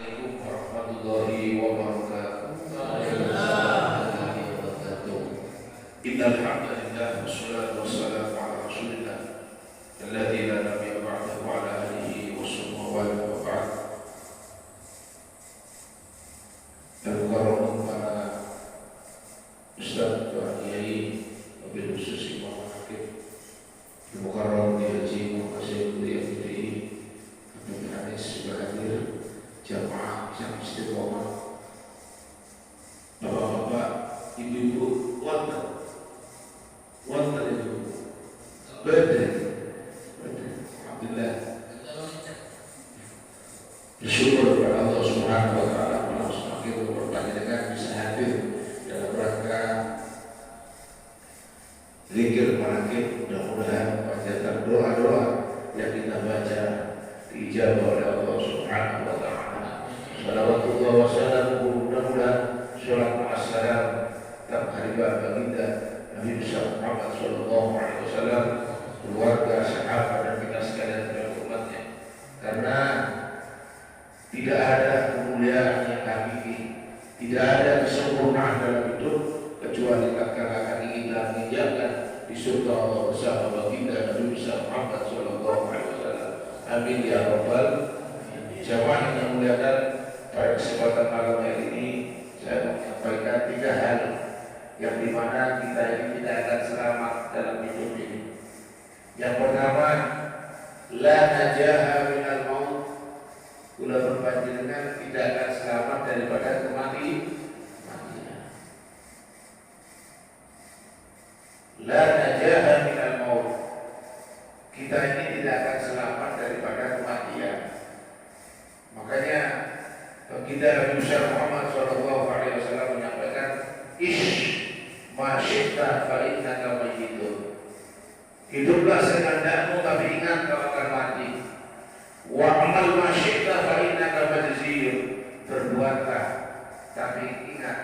Assalamualaikum warahmatullahi wabarakatuh. Warahmatullahi wabarakatuh. Innal hamdalillah wassalatu wassalamu ala Rasulillah alladzi la nabiyya ba'dahu wa ala alihi wa ba'd. Al-Mukarram para Ustaz Tuan Kiai wabil khusus Imam Hakim Al-Mukarram di Haji Muhammad Kuliah Fitri Abdul Hanis sudah hadir jamaah yang istiqomah, bapak-bapak, ibu-ibu, wonten itu betul, alhamdulillah, bersyukur kepada Allah Subhanahu Wa Taala kalau semakin berpanjangan bisa hadir dalam rangka zikir manaqib. Mudah-mudahan panjatan doa-doa yang kita baca diijabah oleh Allah Subhanahu Wa Taala. Salawatullah wa salamuhu, mudah-mudahan sholat ma'assalam dan haribah baginda Nabi Muhammad sallallahu alaihi wasallam, keluarga, sahabat dan kita sekalian dan umatnya. Karena tidak ada kemuliaan yang hakiki, tidak ada kesempurnaan dalam hidup kecuali tatkala kami kita menginjakkan di surga Allah bersama baginda Nabi Muhammad sallallahu alaihi wasallam. Amin ya rabbal alamin. Jamaah yang dimuliakan, pada kesempatan malam hari ini saya menyampaikan 3 hal yang dimana kita ini tidak akan selamat dalam hidup ini. Yang pertama, la najaha minal maut, kula berpanjenengan tidak akan selamat daripada kematian. La najaha minal maut, kita ini tidak akan selamat daripada kematian. Makanya baginda Nabi Muhammad SAW menyampaikan, ish masyidda fa innaka mayyitun, hiduplah sekehendakmu tapi ingat kau akan mati. Wa amal masyidda fa innaka majziyun, berbuatlah tapi ingat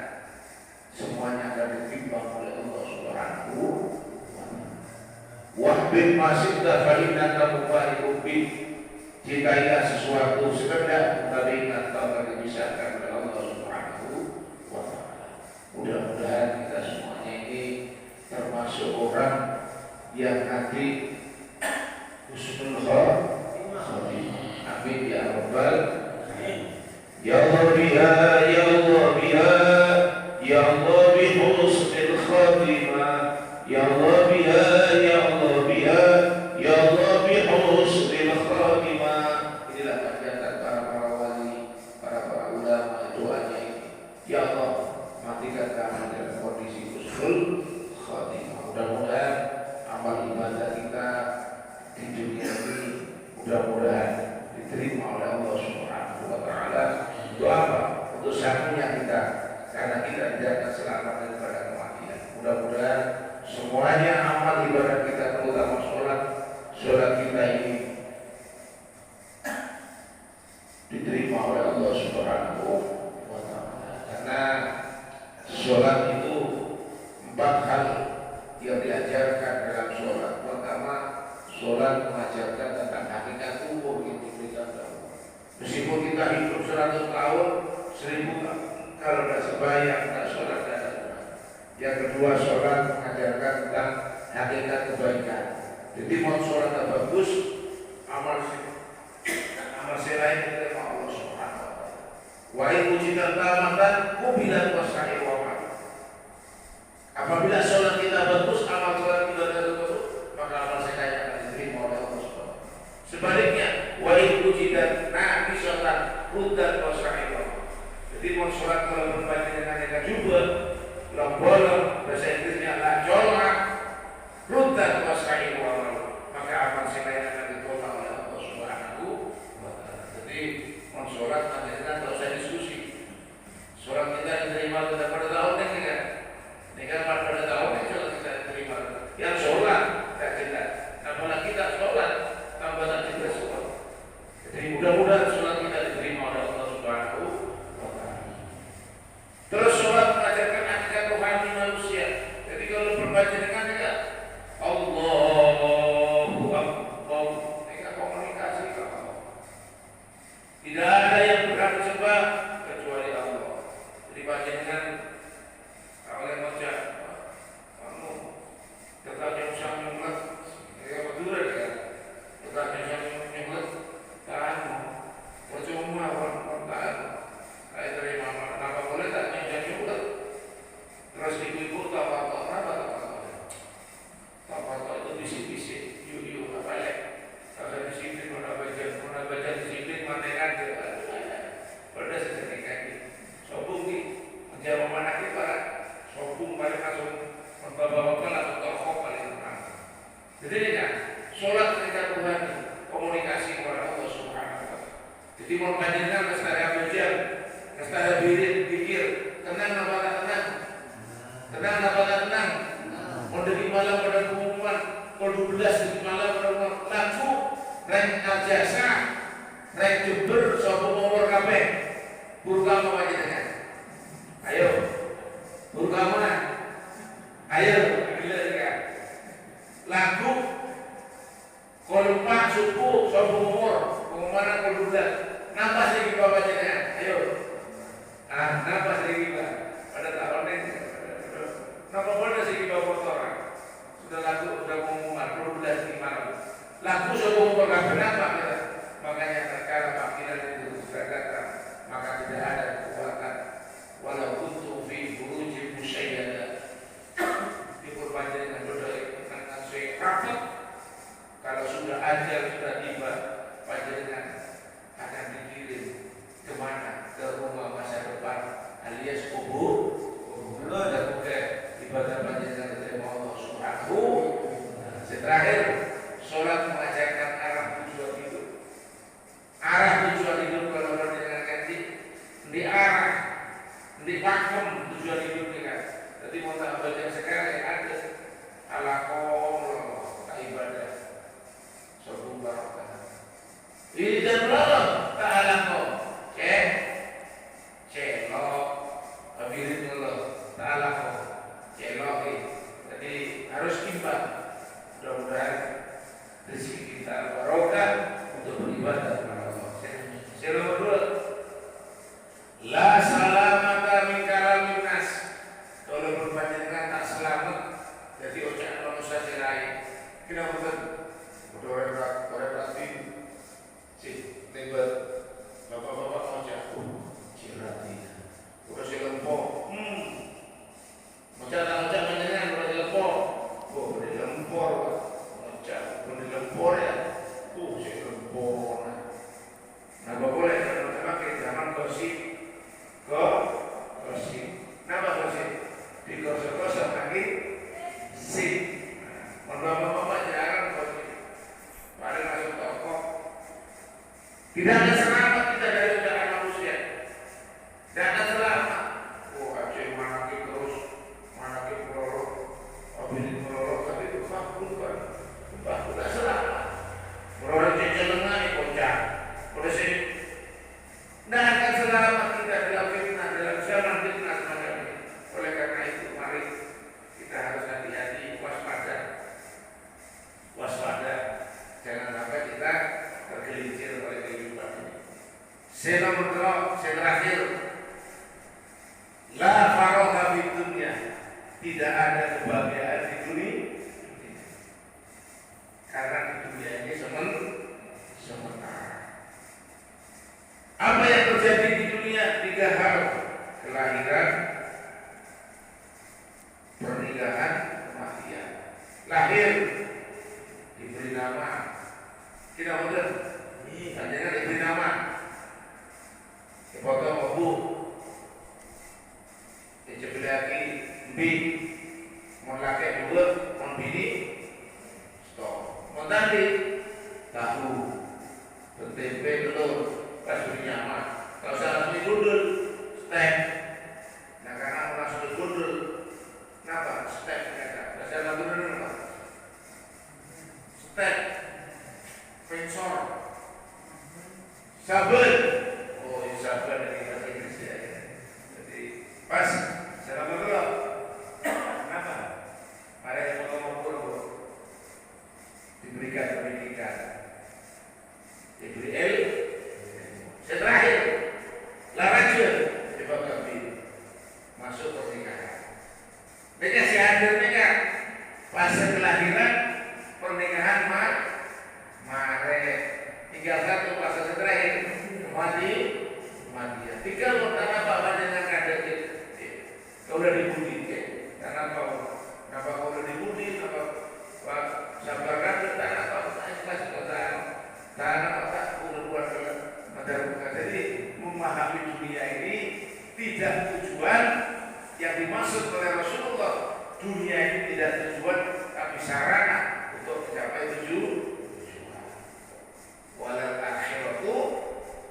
semuanya akan ditimbang oleh Allah Subhanahu wa taala. Wahbib masyidda fa innaka mubarikum bih, jika ia sesuatu sekedar tapi ingat kau akan dipisahkan oleh Allah Subhanahu wa taala. Mudah-mudahan kita semuanya ini termasuk orang yang nanti husnul khatimah. Amin ya rabbal alamin. Ya Allah biha, ya Allah biha, ya Allah bi husnul khatimah, ya Allah biha, ya Allah biha, ya Allah bi husnul khatimah. Inilah panjatan para wali, para ulama, doanya ini. Ya Allah, matikan kami dalam kondisi husnul khatimah. Mudah-mudahan amal ibadah kita di dunia ini mudah-mudahan diterima oleh Allah Subhanahu wa taala. Untuk apa? Untuk satunya kita, karena kita tidak akan selamat daripada kematian. Mudah-mudahan semuanya amal ibadah kita, terutama sholat kita ini diterima oleh Allah Subhanahu wa taala. Karena sholat itu 4 hal yang diajarkan dalam sholat. Pertama, sholat mengajarkan tentang hakikat umur yang diberikan Allah. Meskipun kita hidup 100 tahun, 1000 tahun, kalau tidak sembahyang, tidak sholat, tidak ada. Yang kedua, sholat mengajarkan tentang hakikat kebaikan. Jadi mau sholat yang bagus, amal lain diterima Allah Subhanahu wa taala. Wa in ujidat tamatan qubilat wasa'i wa ma. Apabila sholat kita bagus, amal sholat kita bagus, maka amal saya akan diterima oleh Allah Subhanahu wa taala. Sebaliknya, wa in ujidat naqisatan qubilat wasa'i wa ma. Jadi mau sholat kalau berbaca dengan yang juga bolong, bahasa Inggrisnya la jolak rudat wasa'i wa ma, maka amal saya akan ditolak oleh Allah Subhanahu wa taala. Jadi mau sholat nanti kalau saya diskusi, sholat kita diterima pada tahun ini kan? Ini kan pada tahun ini sholat kita diterima. Yang sholat tidak jelas, apalagi kita sholat tambah tak jelas sholat. Jadi mudah-mudahan sholat kita diterima oleh Allah Subhanahu wa taala. Terus sholat mengajarkan hakikat rohani manusia. Jadi kalau berbaca dengan ya Allahu Akbar, ini komunikasi. Tidak ada yang berhak disembah Burka apa jenengan? Ayo. Burka mana? Ayo, bila ya. Lagu kolpak suku sombong umur, pengumuman kolbudak. Napa sih bapak jenengan? Ayo. Napa sih kita? Pada tahun ini. Napa boleh sih bapak motor? Sudah lagu, sudah pengumuman kolbudak di mana? Lagu sombong umur kenapa? Makanya terkala panggilan itu sudah datang, maka tidak ada kekuatan. Walau kuntu fi burujin musyayyada, diperpanjang dengan berdoa dengan sesuai rapat. Kalau sudah ajal sudah tiba, panjenengan akan dikirim kemana? Ke rumah masa depan alias kubur. Dan juga ibadah panjenengan diterima Allah Subhanahu. Terakhir, sholat mengajarkan arah tujuan hidup. Arah tujuan hidup kalau panjenengan di arah, di pakem tujuan hidup ini kan. Jadi mau tak banyak sekali ada alakom tak ibadah sobung barokah. Ini dan belum tak alakom celok habirin dulu tak alakom celok ini. Jadi harus imbang. Mudah-mudahan rezeki kita barokah untuk beribadah kepada Allah. Saya nomor 2. La salamata min kalamin nas. Kalau berpanjangan tak selamat jadi ucapan manusia cerai. Kita betul. Orang berarti si lebar bapak-bapak ucap cirati. Udah si lempok. Ucap panjangan udah si lempok. Oh, udah lempor. Ucap udah lempor ya. Si lempor. Nah, boleh kalau pakai zaman gosip. Gosip. Kenapa gosip? Di gosip-gosip lagi sip. Bapak-bapak jarang gosip. Paling masuk toko. Tidak ada selamat kita dari ucapan manusia. Tidak ada selamat. Aceh manakib terus, manakib melorot, opini melorot, tapi itu bukan. Tidak selamat. Melorot cecelengah ini kocak. Udah sih. Tidak akan selamat kita dalam fitnah, dalam zaman fitnah semacam ini. Oleh karena itu, mari kita harus hati-hati, waspada. Jangan sampai kita tergelincir oleh kehidupan ini. Saya terakhir. La faragha fid dunya. Tidak ada kebahagiaan di dunia. Karena di dunia ini sementara. Apa yang terjadi di dunia? 3 hal: kelahiran, pernikahan, kematian. Lahir diberi nama, kita betul. Tadinya diberi nama, dipotong obu, dicepilaki bi, mau laki dua, mau bini, stop. Mau tadi tahu, bertempe telur. Pas beri nyaman, kalau saya langsung digundul, stek. Nah karena langsung digundul, kenapa? Stek mereka. Saya langsung digundul apa? Stek, pensor, sabun. Oh ini sabun dari bahasa Inggris ya. Jadi pas saya langsung digundul, kenapa? Ada yang mau diberikan pendidikan, diberi ilmu. Terakhir, larajul masuk pernikahan. Mereka si hadir mereka fase kelahiran, pernikahan mare. Tinggal satu fase terakhir, kematian. Tinggal pertama bapak dengan kader kau udah dibudi, karena kau udah dibudi, apa sabar kader tanah kau ikhlas tanah otak udah buat jadi memahami dunia ini tidak tujuan yang dimaksud oleh Rasulullah. Dunia ini tidak tujuan tapi sarana untuk mencapai tujuan. Walal akhiratu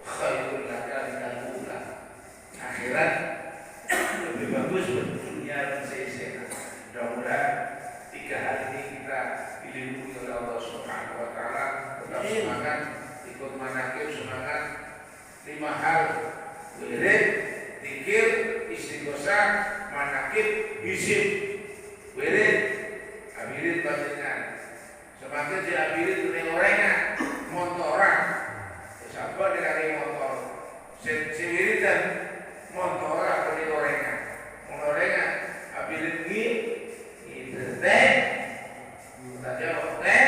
khairul laka minal ula. Akhirat lebih bagus buat dunia dan seisinya. Mudah-mudahan 3 hal ini kita dilindungi oleh Allah Subhanahu wa taala. Tetap semangat, ikut manakib, semangat 5 hal wirid, Sewiritan motor apa di gorengan, gorengan, apilin itu teh, tak jawab teh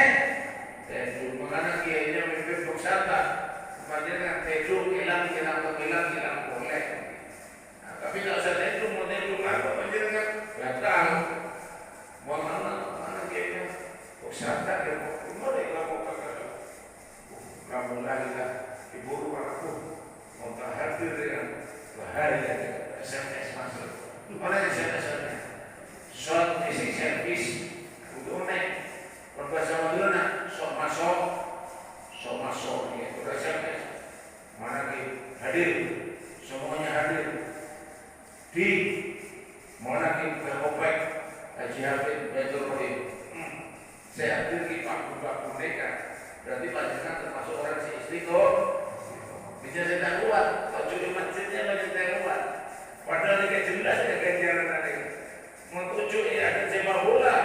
itu mengenai kiainya mimpi bersama, makanya itu hilang boleh. Nah, tapi kalau saya itu mau itu apa, makanya nggak tahu, mau mana kiainya bersama dia mau kamu kagak, kamu lagi lah ibu rumah aku. Hadir dengan bahaya SMS masuk. Mana SMS-nya? Short message service untuk naik. Berbahasa Madura, sok masuk. Ya, udah SMS. Mana ki hadir? Semuanya hadir. Di mana ki berkopek Haji Hafid Baitul Qadim. Saya hadir di Pak mereka. Berarti panjenengan termasuk orang si istiqomah. Bisa saya kuat, kalau curi masjidnya masih saya kuat. Padahal ini jelas ya ganjaran tadi. Mau tujuh ya ada sepak bola,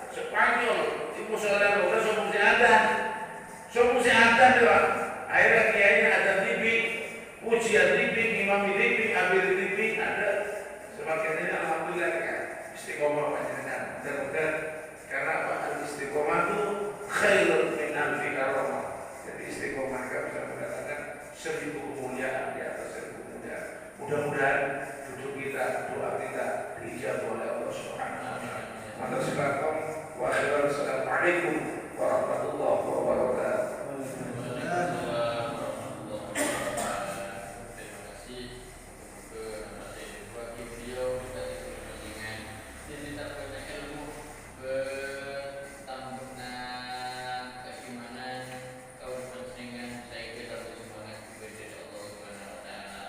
Spanyol, di musola bola semua mesti ada doa. Akhirnya kiainya ada TV, ujian TV, imam TV, ambil TV ada. Semakin ini alhamdulillah ya istiqomah panjenengan. Mudah-mudahan karena apa istiqomah itu khairun min alfi karamah. Jadi istiqomah kita bisa mendapatkan 1000 kemuliaan di atas 1000 kemuliaan. Mudah-mudahan duduk kita, doa kita dijawab oleh Allah Subhanahu wa taala. Assalamualaikum warahmatullahi wabarakatuh.